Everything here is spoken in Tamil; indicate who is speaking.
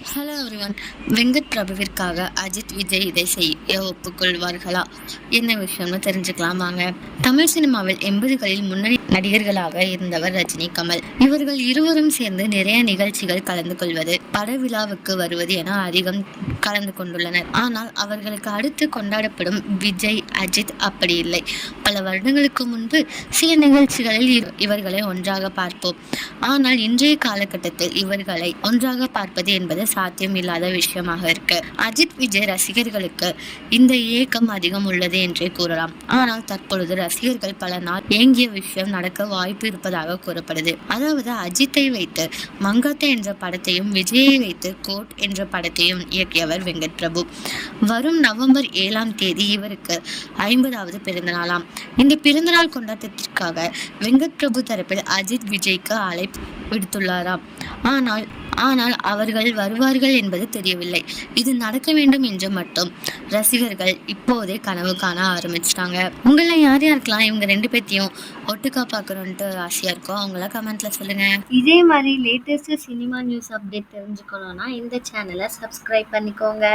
Speaker 1: Hello everyone. வெங்கட் பிரபுவிற்காக அஜித், விஜய் இதை செய்ய ஒப்புக்கொள்வார்களா? என்ன விஷயம்னு தெரிஞ்சுக்கலாம் வாங்க. தமிழ் சினிமாவில் 80களில் முன்னணி நடிகர்களாக இருந்தவர் ரஜினி, கமல். இவர்கள் இருவரும் சேர்ந்து நிறைய நிகழ்ச்சிகள் கலந்து கொள்வது, பட விழாவுக்கு வருவது என அதிகம் கலந்து கொண்டுள்ளனர். ஆனால் அவர்களுக்கு அடுத்து கொண்டாடப்படும் விஜய், அஜித் அப்படி இல்லை. பல வருடங்களுக்கு முன்பு சில நிகழ்ச்சிகளில் இவர்களை ஒன்றாக பார்ப்போம். ஆனால் இன்றைய காலகட்டத்தில் இவர்களை ஒன்றாக பார்ப்பது என்பது சாத்தியம் இல்லாத விஷயமாக இருக்கு. அஜித், விஜய் ரசிகர்களுக்கு இந்த ஏக்கம் அதிகம் உள்ளது என்றே கூறலாம். ஆனால் தற்பொழுது ரசிகர்கள் பல நாள் ஏங்கிய விஷயம் நடக்க வாய்ப்பு இருப்பதாக கூறப்படுது. அதாவது அஜித்தை வைத்து மங்காத்தா என்ற படத்தையும், விஜயை வைத்து கோட் என்ற படத்தையும் இயக்கியவர் வெங்கட் பிரபு. வரும் நவம்பர் 7ஆம் தேதி இவருக்கு 50வது பிறந்த நாளாம். இந்த பிறந்தநாள் கொண்டாட்டத்திற்காக வெங்கட் பிரபு தரப்பில் அஜித், விஜய்க்கு அழைப்பு விடுத்துள்ளாராம். ஆனால் அவர்கள் வருவார்கள் என்பது தெரியவில்லை. இது நடக்க வேண்டும் என்று மட்டும் ரசிகர்கள் இப்போதே கனவு காண ஆரம்பிச்சிட்டாங்க. உங்களை யார் யாருக்கெல்லாம் இவங்க 2 பேர்த்தையும் ஒட்டுக்கா பார்க்கணுன்ட்டு ஆசையா இருக்கோ அவங்கள கமெண்ட்ல சொல்லுங்க.
Speaker 2: இதே மாதிரி லேட்டஸ்ட் சினிமா நியூஸ் அப்டேட் தெரிஞ்சுக்கணும்னா இந்த சேனலை சப்ஸ்கிரைப் பண்ணிக்கோங்க.